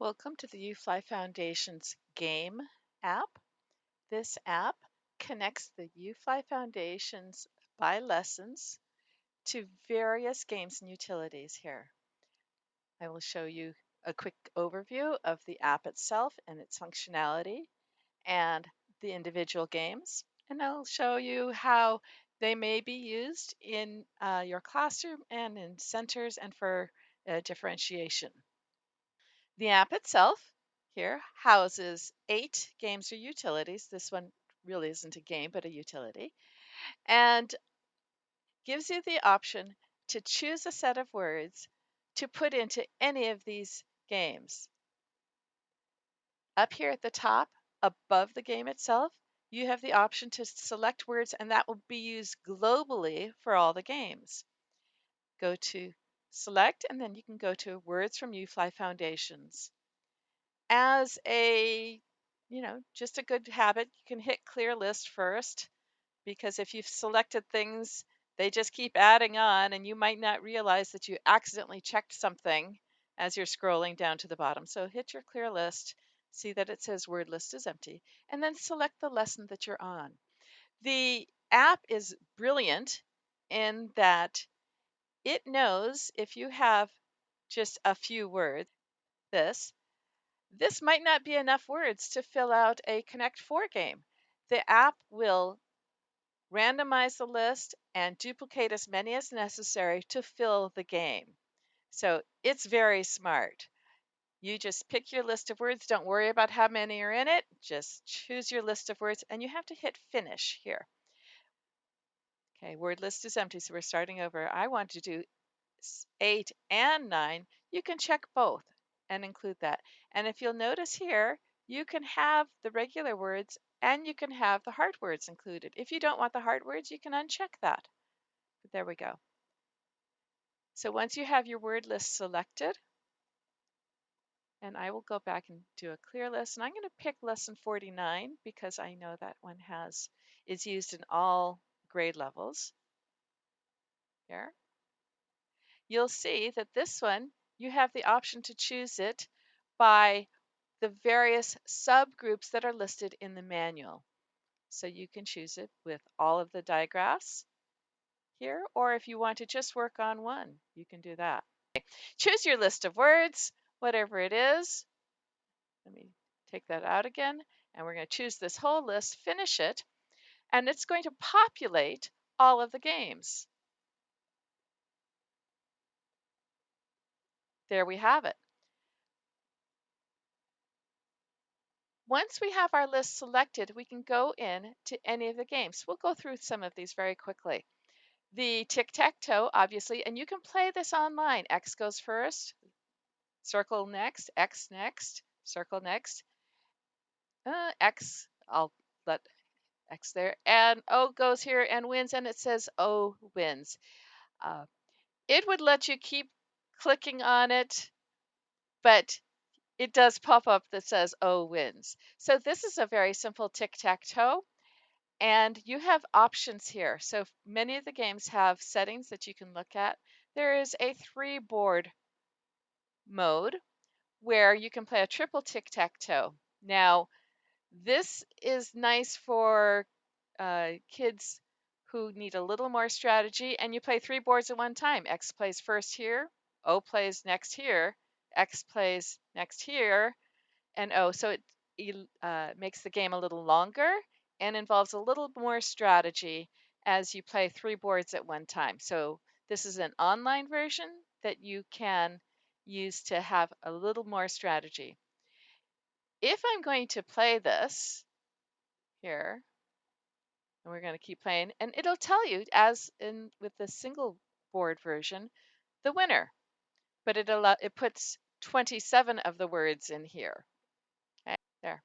Welcome to the UFLI Foundation's Game app. This app connects the UFLI Foundation's by lessons to various games and utilities here. I will show you a quick overview of the app itself and its functionality and the individual games. And I'll show you how they may be used in your classroom and in centers and for differentiation. The app itself here houses 8 games or utilities. This one really isn't a game, but a utility, and gives you the option to choose a set of words to put into any of these games. Up here at the top, above the game itself, you have the option to select words, and that will be used globally for all the games. Go to Select, and then you can go to Words from UFLI Foundations. As just a good habit, you can hit clear list first, because if you've selected things, they just keep adding on and you might not realize that you accidentally checked something as you're scrolling down to the bottom. So hit your clear list, see that it says word list is empty, and then select the lesson that you're on. The app is brilliant in that it knows if you have just a few words, this might not be enough words to fill out a Connect 4 game. The app will randomize the list and duplicate as many as necessary to fill the game. So it's very smart. You just pick your list of words. Don't worry about how many are in it. Just choose your list of words, and you have to hit finish here. Okay, word list is empty, so we're starting over. I want to do 8 and 9. You can check both and include that. And if you'll notice here, you can have the regular words and you can have the hard words included. If you don't want the hard words, you can uncheck that. But there we go. So once you have your word list selected, and I will go back and do a clear list, and I'm going to pick lesson 49 because I know that one is used in all grade levels. Here. You'll see that this one, you have the option to choose it by the various subgroups that are listed in the manual. So you can choose it with all of the digraphs here, or if you want to just work on one, you can do that. Choose your list of words, whatever it is. Let me take that out again, and we're going to choose this whole list, finish it, and it's going to populate all of the games. There we have it. Once we have our list selected, we can go in to any of the games. We'll go through some of these very quickly. The tic-tac-toe, obviously, and you can play this online. X goes first, circle next, X next, circle next. X, I'll let X there. And O goes here and wins, and it says O wins. It would let you keep clicking on it, but it does pop up that says O wins. So this is a very simple tic-tac-toe. And you have options here. So many of the games have settings that you can look at. There is a 3-board mode where you can play a triple tic-tac-toe. Now, this is nice for kids who need a little more strategy, and you play 3 boards at one time. X plays first here, O plays next here, X plays next here, and O. So it makes the game a little longer and involves a little more strategy as you play 3 boards at one time. So this is an online version that you can use to have a little more strategy. If I'm going to play this here, and we're going to keep playing, and it'll tell you, as in with the single board version, the winner, but it puts 27 of the words in here. Okay, there.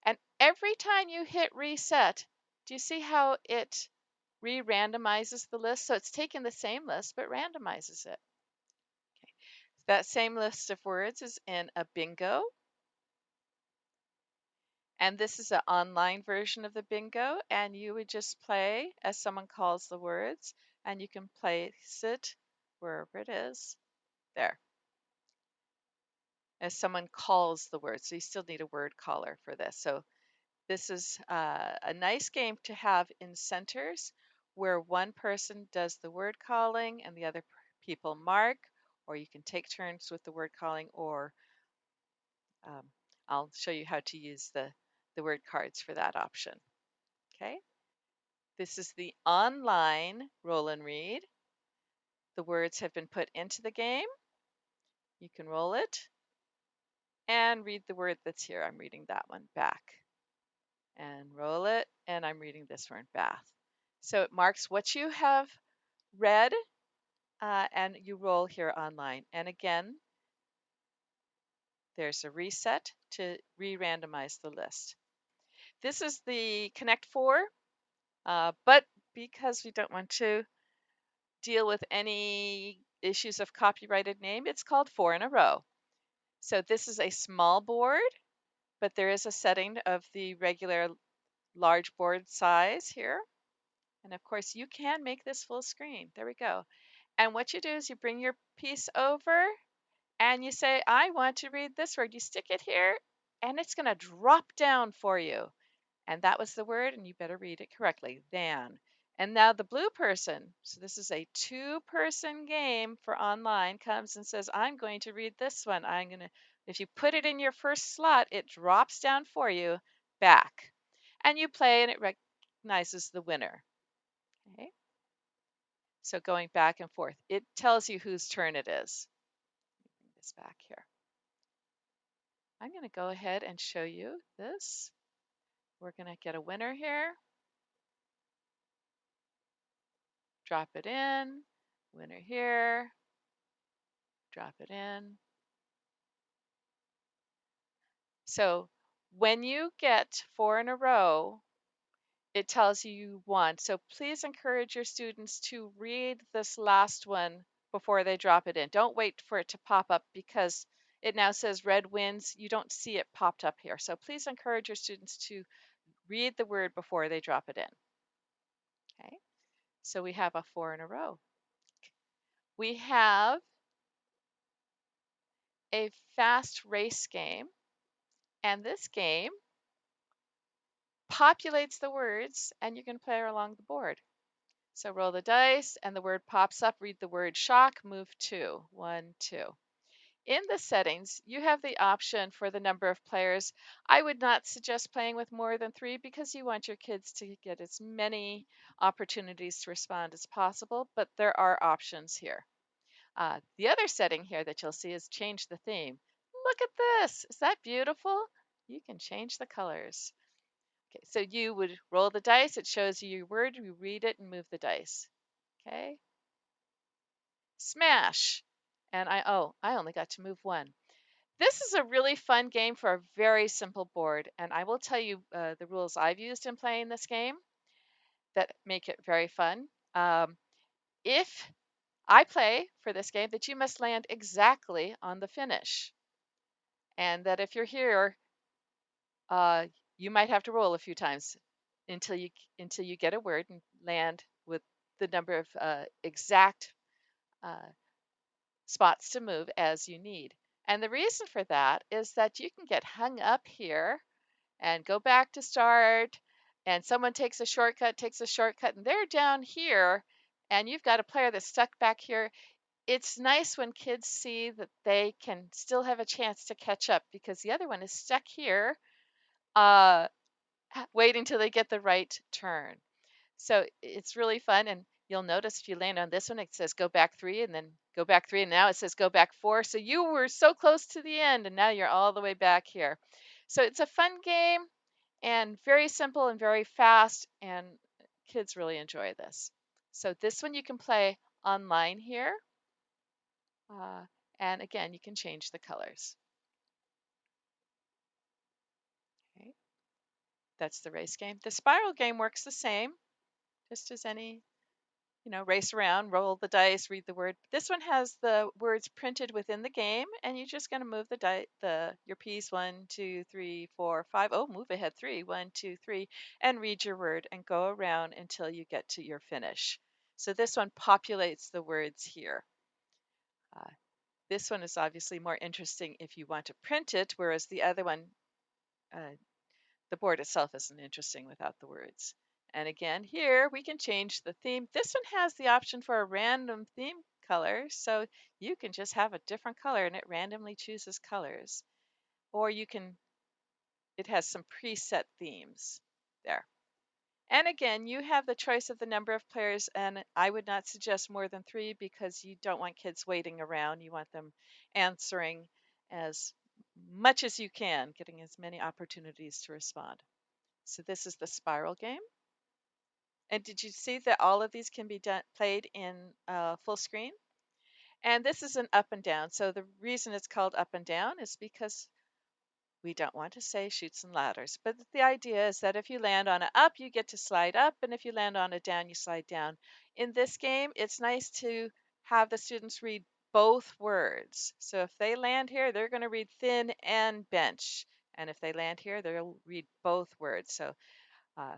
And every time you hit reset, do you see how it re-randomizes the list? So it's taking the same list, but randomizes it. Okay. That same list of words is in a bingo. And this is an online version of the bingo. And you would just play as someone calls the words, and you can place it wherever it is. There. as someone calls the word. So you still need a word caller for this. So this is a nice game to have in centers where one person does the word calling and the other people mark, or you can take turns with the word calling, or um, I'll show you how to use the word cards for that option. Okay, this is the online roll and read. The words have been put into the game. You can roll it and read the word that's here. I'm reading that one back. And roll it, and I'm reading this one bath. So it marks what you have read, and you roll here online. And again, there's a reset to re-randomize the list. This is the Connect 4, but because we don't want to deal with any issues of copyrighted name, it's called 4 in a row. So this is a small board, but there is a setting of the regular large board size here. And of course, you can make this full screen. There we go. And what you do is you bring your piece over and you say, I want to read this word. You stick it here and it's going to drop down for you. And that was the word, and you better read it correctly. Than. And now the blue person, so this is a two-person game for online, comes and says, I'm going to read this one. If you put it in your first slot, it drops down for you back. And you play and it recognizes the winner. Okay. So going back and forth, it tells you whose turn it is. Bring this back here. I'm going to go ahead and show you this. We're going to get a winner here. Drop it in. Winner here. Drop it in. So when you get 4 in a row, it tells you you won. So please encourage your students to read this last one before they drop it in. Don't wait for it to pop up because it now says red wins. You don't see it popped up here. So please encourage your students to read the word before they drop it in. Okay, so we have a 4 in a row. We have a fast race game, and this game populates the words, and you can play along the board. So roll the dice, and the word pops up. Read the word shock, move 2. 1, 2. In the settings, you have the option for the number of players. I would not suggest playing with more than 3 because you want your kids to get as many opportunities to respond as possible, but there are options here. The other setting here that you'll see is change the theme. Look at this. Is that beautiful? You can change the colors. Okay, so you would roll the dice. It shows you your word. You read it and move the dice. Okay. Smash. And I only got to move 1. This is a really fun game for a very simple board. And I will tell you the rules I've used in playing this game that make it very fun. If I play for this game that you must land exactly on the finish. And that if you're here, uh, you might have to roll a few times until you get a word and land with the number of exact uh, spots to move as you need. And the reason for that is that you can get hung up here and go back to start, and someone takes a shortcut, and they're down here, and you've got a player that's stuck back here. It's nice when kids see that they can still have a chance to catch up because the other one is stuck here, uh, waiting till they get the right turn. So it's really fun. And you'll notice if you land on this one, it says go back 3 and then go back 3. And now it says go back 4. So you were so close to the end and now you're all the way back here. So it's a fun game and very simple and very fast. And kids really enjoy this. So this one you can play online here. Uh, and again, you can change the colors. Okay. That's the race game. The spiral game works the same, just as any race around, roll the dice, read the word. This one has the words printed within the game, and you're just going to move your piece 1, 2, 3, 4, 5. Oh, move ahead 3, 1, 2, 3, and read your word and go around until you get to your finish. So this one populates the words here. This one is obviously more interesting if you want to print it, whereas the other one, uh, the board itself isn't interesting without the words. And again, here we can change the theme. This one has the option for a random theme color, so you can just have a different color and it randomly chooses colors. Or you can, it has some preset themes there. And again, you have the choice of the number of players, and I would not suggest more than 3 because you don't want kids waiting around. You want them answering as much as you can, getting as many opportunities to respond. So this is the spiral game. And did you see that all of these can be played in full screen? And this is an up and down. So the reason it's called up and down is because we don't want to say chutes and ladders. But the idea is that if you land on an up, you get to slide up. And if you land on a down, you slide down. In this game, it's nice to have the students read both words. So if they land here, they're going to read thin and bench. And if they land here, they'll read both words. So uh,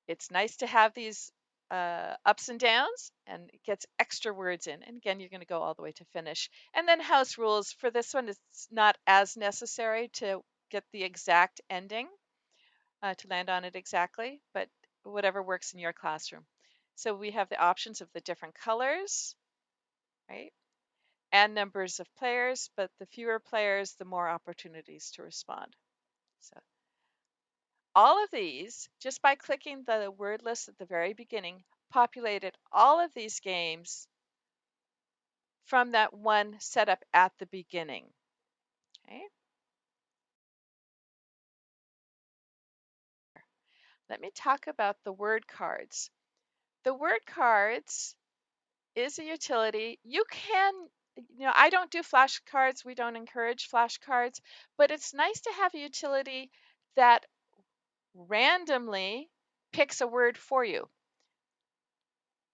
it's nice to have these ups and downs, and it gets extra words in. And again, you're going to go all the way to finish. And then house rules. For this one, it's not as necessary to get the exact ending, to land on it exactly, but whatever works in your classroom. So we have the options of the different colors, right? And numbers of players, but the fewer players, the more opportunities to respond. So all of these, just by clicking the word list at the very beginning, populated all of these games from that one setup at the beginning. Okay. Let me talk about the word cards. The word cards is a utility. You can, I don't do flashcards. We don't encourage flashcards, but it's nice to have a utility that randomly picks a word for you.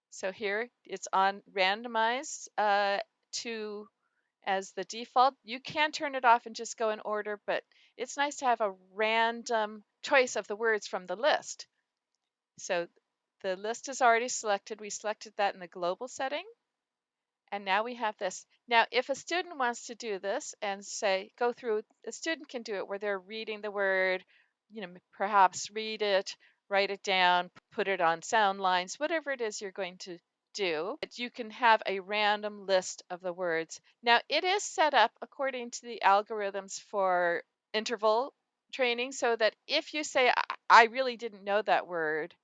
So here it's on randomized to as the default. You can turn it off and just go in order, but it's nice to have a random choice of the words from the list. So the list is already selected. We selected that in the global setting. And now we have this. Now, if a student wants to do this and say, go through, a student can do it where they're reading the word, perhaps read it, write it down, put it on sound lines, whatever it is you're going to do. But you can have a random list of the words. Now, it is set up according to the algorithms for interval training so that if you say, I really didn't know that word,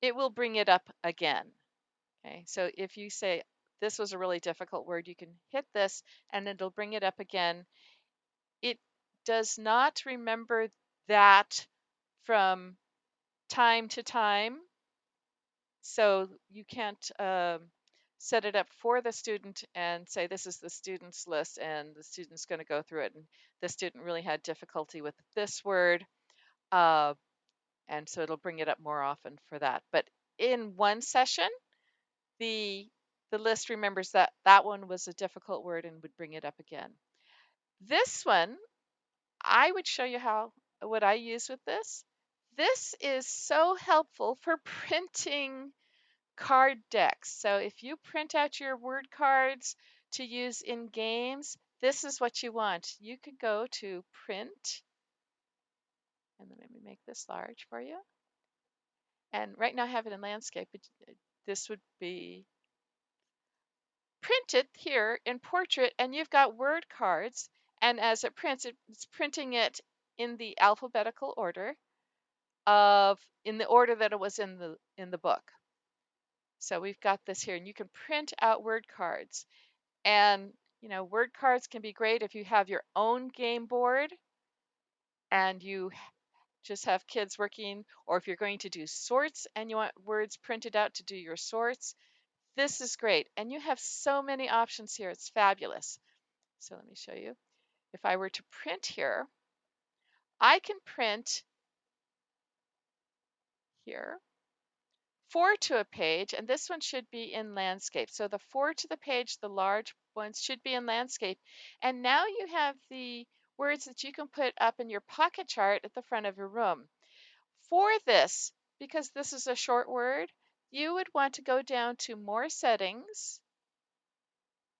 it will bring it up again. Okay, so if you say this was a really difficult word, you can hit this and it'll bring it up again. It does not remember that from time to time, so you can't set it up for the student and say this is the student's list and the student's going to go through it and the student really had difficulty with this word, and so it'll bring it up more often for that. But in one session, the list remembers that that one was a difficult word and would bring it up again. This one, I would show you what I use with this. This is so helpful for printing card decks. So if you print out your word cards to use in games, this is what you want. You could go to print, and then let me make this large for you. And right now I have it in landscape, but this would be print it here in portrait, and you've got word cards, and as it prints, it's printing it in the alphabetical order in the order that it was in the book. So we've got this here, and you can print out word cards. And word cards can be great if you have your own game board and you just have kids working, or if you're going to do sorts and you want words printed out to do your sorts. This is great, and you have so many options here. It's fabulous. So let me show you. If I were to print here, I can print here 4 to a page, and this one should be in landscape. So the 4 to the page, the large ones should be in landscape. And now you have the words that you can put up in your pocket chart at the front of your room. For this, because this is a short word, you would want to go down to More Settings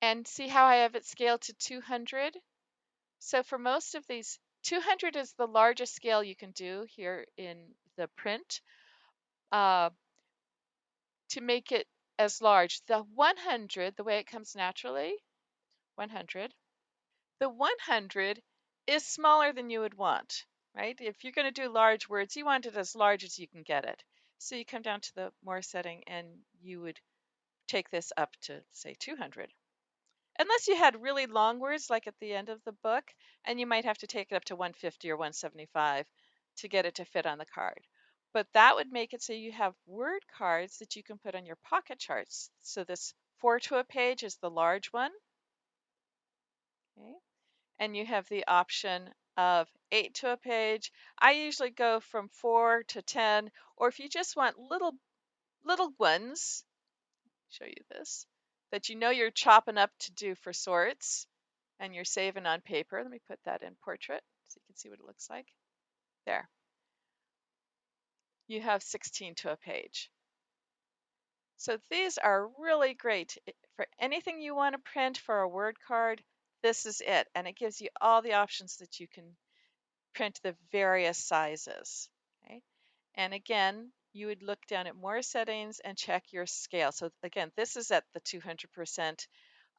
And see how I have it scaled to 200? So for most of these, 200 is the largest scale you can do here in the print uh, to make it as large. The 100, the way it comes naturally, 100. The 100 is smaller than you would want, right? If you're going to do large words, you want it as large as you can get it. So you come down to the more setting and you would take this up to, say, 200. Unless you had really long words like at the end of the book, and you might have to take it up to 150 or 175 to get it to fit on the card. But that would make it so you have word cards that you can put on your pocket charts. So this 4 to a page is the large one. Okay. And you have the option of 8 to a page. I usually go from 4 to 10, or if you just want little ones, show you this, that you know you're chopping up to do for sorts and you're saving on paper. Let me put that in portrait so you can see what it looks like. There. You have 16 to a page. So these are really great for anything you want to print for a word card. This is it, and it gives you all the options that you can print the various sizes. Okay? And again, you would look down at more settings and check your scale. So again, this is at the 200%.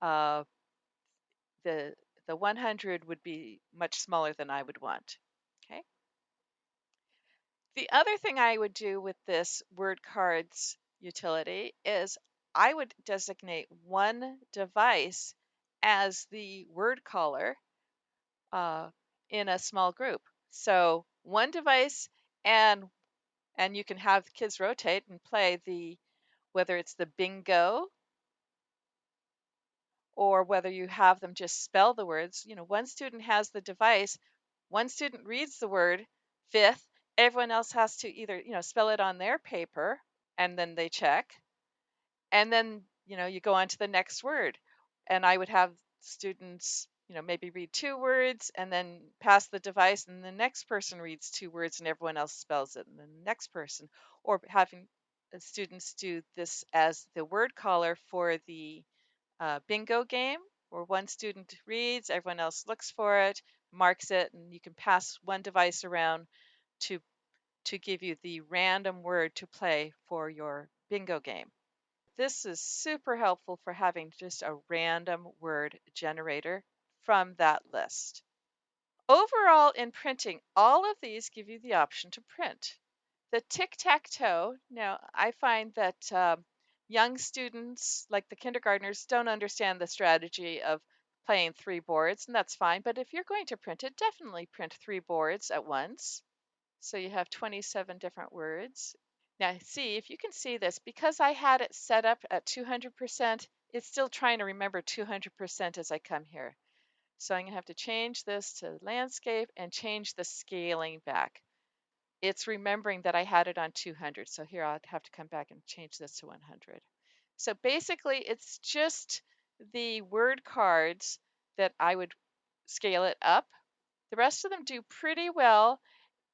Uh, the the 100 would be much smaller than I would want. Okay. The other thing I would do with this word cards utility is I would designate one device as the word caller uh, in a small group. So one device, and you can have the kids rotate and play whether it's the bingo or whether you have them just spell the words. One student has the device, one student reads the word fifth, everyone else has to either, spell it on their paper and then they check. And then, you go on to the next word. And I would have students, maybe read two words and then pass the device, and the next person reads two words and everyone else spells it, and then the next person. Or having students do this as the word caller for the bingo game, where one student reads, everyone else looks for it, marks it, and you can pass one device around to give you the random word to play for your bingo game. This is super helpful for having just a random word generator from that list. Overall, in printing, all of these give you the option to print. The tic-tac-toe, now I find that young students, like the kindergartners, don't understand the strategy of playing three boards, and that's fine. But if you're going to print it, definitely print three boards at once. So you have 27 different words. Now, see, if you can see this, because I had it set up at 200%, it's still trying to remember 200% as I come here. So I'm going to have to change this to landscape and change the scaling back. It's remembering that I had it on 200. So here I'll have to come back and change this to 100. So basically, it's just the word cards that I would scale it up. The rest of them do pretty well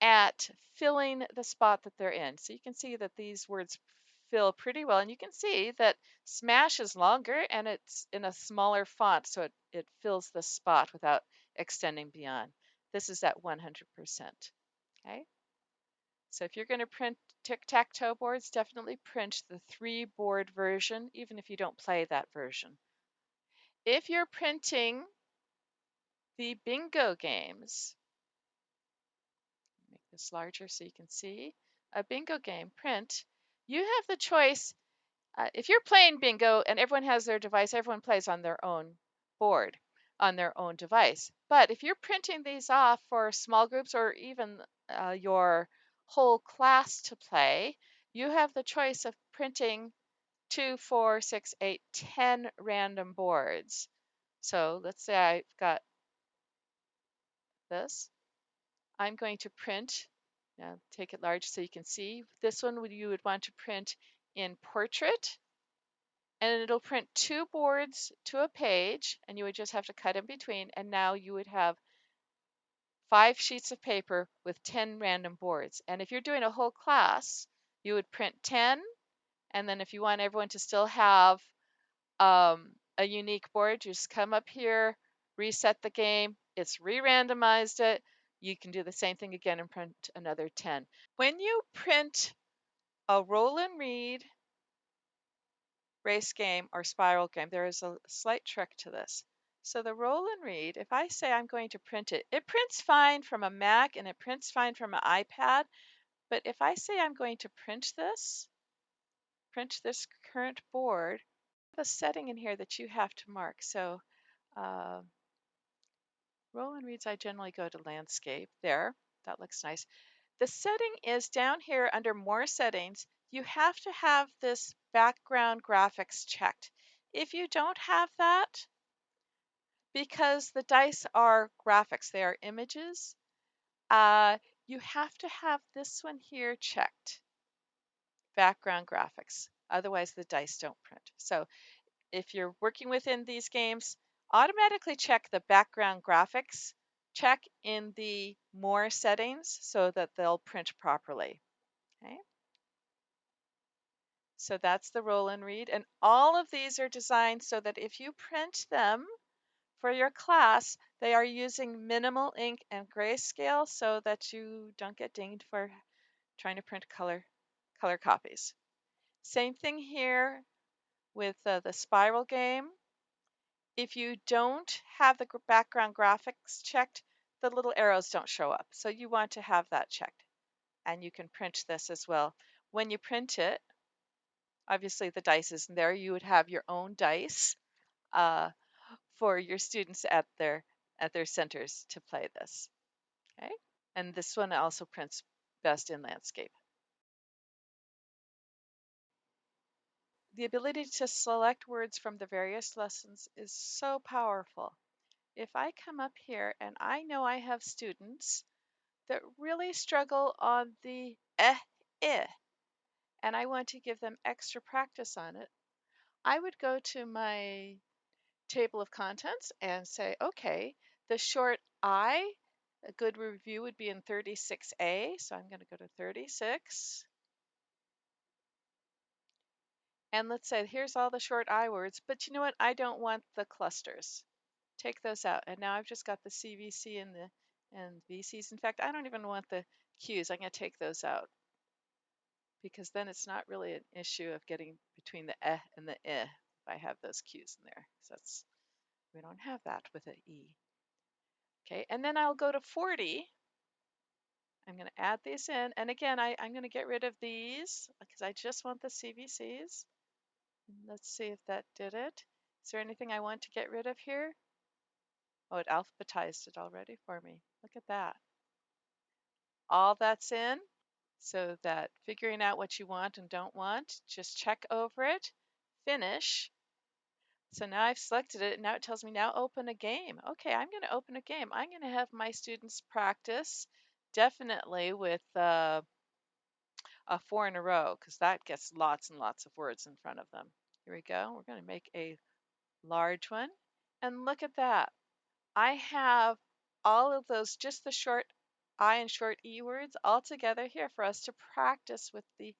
at filling the spot that they're in. So you can see that these words fill pretty well, and you can see that smash is longer and it's in a smaller font, so it fills the spot without extending beyond. This is at 100%. Okay. So if you're going to print tic-tac-toe boards, definitely print the 3-board version, even if you don't play that version. If you're printing the bingo games, make this larger so you can see, a bingo game print, you have the choice. If you're playing bingo and everyone has their device, everyone plays on their own board, on their own device. But if you're printing these off for small groups or even your whole class to play, you have the choice of printing 2, 4, 6, 8, 10 random boards. So let's say I've got this. I'm going to print, now take it large so you can see. This one you would want to print in portrait, and it'll print 2 boards to a page, and you would just have to cut in between, and now you would have 5 sheets of paper with 10 random boards. And if you're doing a whole class, you would print 10, and then if you want everyone to still have a unique board, you just come up here, reset the game, it's re-randomized it. You can do the same thing again and print another 10. When you print a roll and read race game or spiral game, there is a slight trick to this. So the roll and read, if I say I'm going to print it, it prints fine from a Mac and it prints fine from an iPad. But if I say I'm going to print this current board, a setting in here that you have to mark. So uh, roll and reads, I generally go to landscape. There, that looks nice. The setting is down here under more settings. You have to have this background graphics checked. If you don't have that, because the dice are graphics, they are images, uh, you have to have this one here checked, background graphics. Otherwise, the dice don't print. So if you're working within these games, automatically check the background graphics check in the more settings so that they'll print properly. Okay. So that's the roll and read. And all of these are designed so that if you print them for your class, they are using minimal ink and grayscale so that you don't get dinged for trying to print color copies. Same thing here with the spiral game. If you don't have the background graphics checked, the little arrows don't show up. So you want to have that checked. And you can print this as well. When you print it, obviously the dice isn't there. You would have your own dice for your students at their centers to play this. Okay, and this one also prints best in landscape. The ability to select words from the various lessons is so powerful. If I come up here and I know I have students that really struggle on the eh, and I want to give them extra practice on it, I would go to my table of contents and say, okay, the short I, a good review would be in 36A. So I'm going to go to 36. And let's say, here's all the short I words, but you know what? I don't want the clusters. Take those out. And now I've just got the CVC and the VCs. In fact, I don't even want the Qs. I'm going to take those out because then it's not really an issue of getting between the and the if I have those Qs in there. So we don't have that with an E. Okay, and then I'll go to 40. I'm going to add these in. And again, I'm going to get rid of these because I just want the CVCs. Let's see if that did it. Is there anything I want to get rid of here? Oh, it alphabetized it already for me. Look at that. All that's in so that figuring out what you want and don't want, just check over it, finish. So now I've selected it and now it tells me now open a game. Okay, I'm going to open a game. I'm going to have my students practice definitely with a 4 in a row because that gets lots and lots of words in front of them. Here we go. We're going to make a large one. And look at that. I have all of those, just the short I and short E words all together here for us to practice with the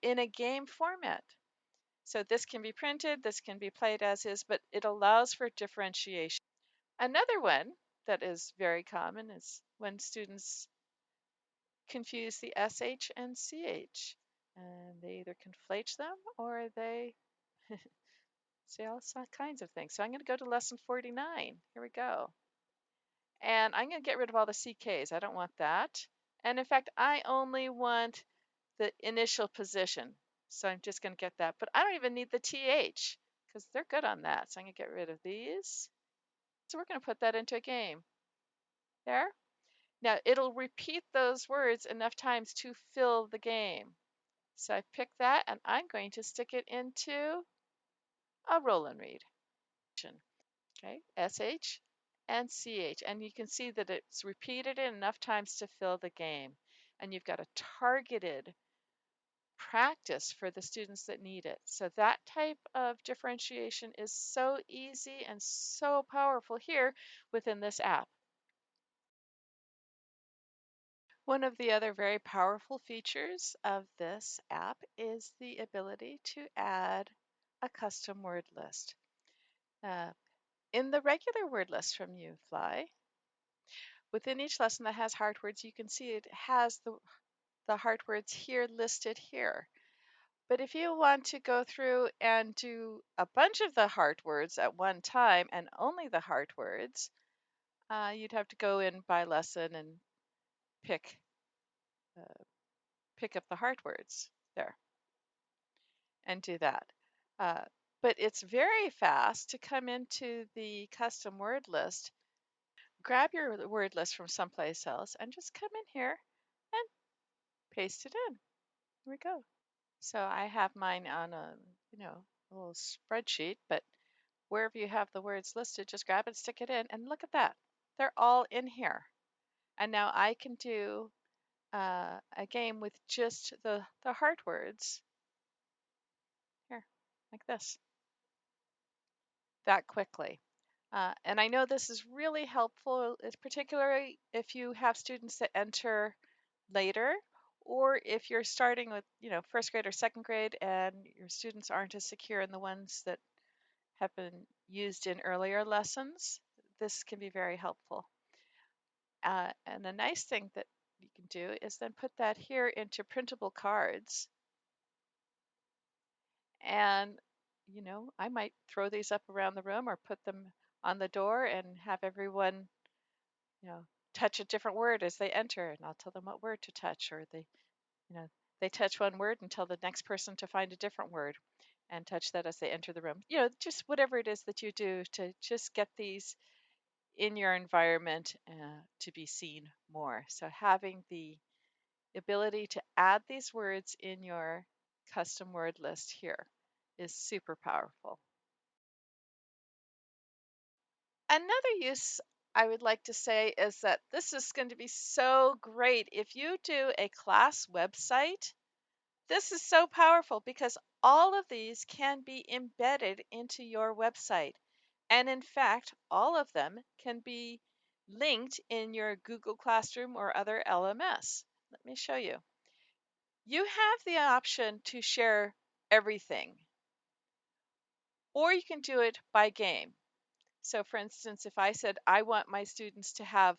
in a game format. So this can be printed, this can be played as is, but it allows for differentiation. Another one that is very common is when students confuse the SH and CH. And they either conflate them or they say all kinds of things. So I'm going to go to lesson 49. Here we go. And I'm going to get rid of all the CKs. I don't want that. And in fact, I only want the initial position. So I'm just going to get that. But I don't even need the TH because they're good on that. So I'm going to get rid of these. So we're going to put that into a game. There. Now it'll repeat those words enough times to fill the game. So I pick that and I'm going to stick it into a roll and read. Okay, SH and CH. And you can see that it's repeated it enough times to fill the game. And you've got a targeted practice for the students that need it. So that type of differentiation is so easy and so powerful here within this app. One of the other very powerful features of this app is the ability to add a custom word list. Uh, in the regular word list from UFLI, within each lesson that has hard words, you can see it has the hard words here listed here. But if you want to go through and do a bunch of the hard words at one time and only the hard words, you'd have to go in by lesson and pick uh, pick up the hard words there and do that. Uh, but it's very fast to come into the custom word list, grab your word list from someplace else, and just come in here and paste it in. Here we go. So I have mine on a little spreadsheet, but wherever you have the words listed, just grab it, stick it in, and look at that. They're all in here. And now I can do a game with just the hard words here, like this, that quickly. And I know this is really helpful, particularly if you have students that enter later, or if you're starting with, first grade or second grade and your students aren't as secure in the ones that have been used in earlier lessons. This can be very helpful. And the nice thing that you can do is then put that here into printable cards. And, I might throw these up around the room or put them on the door and have everyone, you know, touch a different word as they enter. And I'll tell them what word to touch, or they touch one word and tell the next person to find a different word and touch that as they enter the room. Just whatever it is that you do to just get these in your environment to be seen more. So having the ability to add these words in your custom word list here is super powerful. Another use I would like to say is that this is going to be so great if you do a class website. This is so powerful because all of these can be embedded into your website. And in fact, all of them can be linked in your Google Classroom or other LMS. Let me show you. You have the option to share everything, or you can do it by game. So for instance, if I said I want my students to have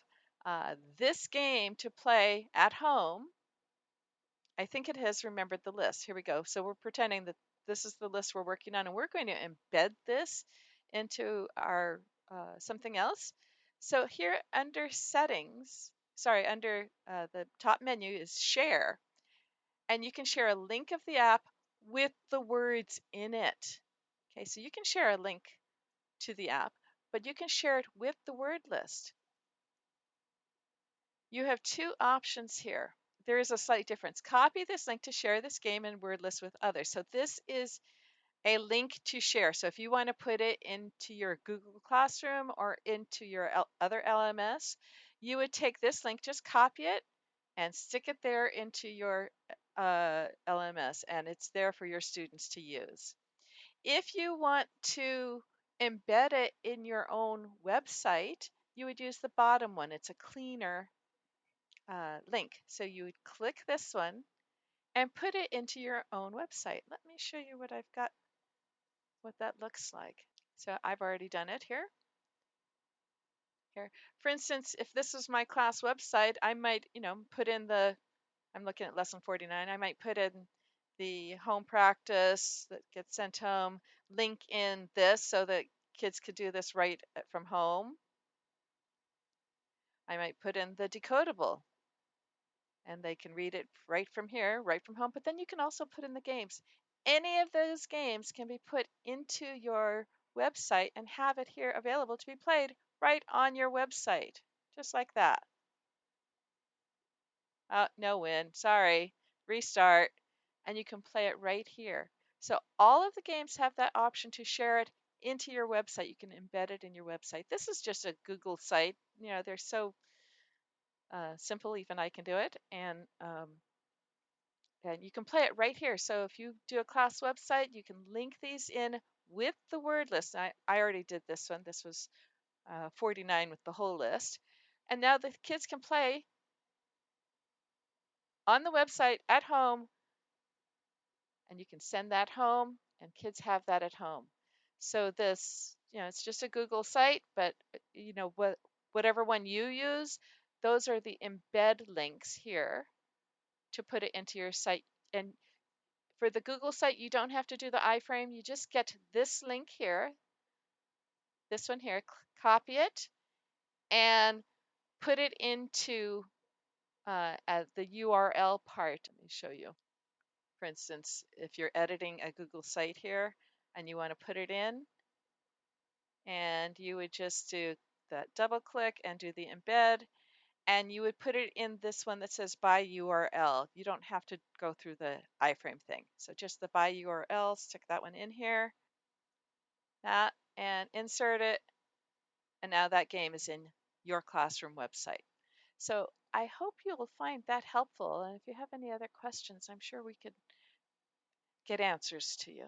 this game to play at home, I think it has remembered the list. Here we go. So we're pretending that this is the list we're working on, and we're going to embed this into our something else. So here under settings, sorry, under the top menu is share, and you can share a link of the app with the words in it. Okay, so you can share a link to the app, but you can share it with the word list. You have two options here. There is a slight difference. Copy this link to share this game and word list with others. So this is a link to share. So if you want to put it into your Google Classroom or into your other LMS, you would take this link, just copy it and stick it there into your LMS, and it's there for your students to use. If you want to embed it in your own website, you would use the bottom one. It's a cleaner link. So you would click this one and put it into your own website. Let me show you what I've got, what that looks like. So I've already done it here. Here, for instance, if this was my class website, I might, put in I'm looking at lesson 49. I might put in the home practice that gets sent home, link in this so that kids could do this right from home. I might put in the decodable and they can read it right from here, right from home. But then you can also put in the games. Any of those games can be put into your website and have it here available to be played right on your website, just like that. Oh, no win. Sorry. Restart. And you can play it right here. So all of the games have that option to share it into your website. You can embed it in your website. This is just a Google site. They're so simple, even I can do it. And you can play it right here. So if you do a class website, you can link these in with the word list. I already did this one. This was 49 with the whole list. And now the kids can play on the website at home, and you can send that home and kids have that at home. So this, it's just a Google site, but whatever one you use, those are the embed links here to put it into your site. And for the Google site, you don't have to do the iframe. You just get this link here, this one here, copy it, and put it into at the URL part. Let me show you. For instance, if you're editing a Google site here and you want to put it in, and you would just do that double click and do the embed, and you would put it in this one that says by URL. You don't have to go through the iframe thing. So just the by URL, stick that one in here, that, and insert it. And now that game is in your classroom website. So I hope you'll find that helpful. And if you have any other questions, I'm sure we could get answers to you.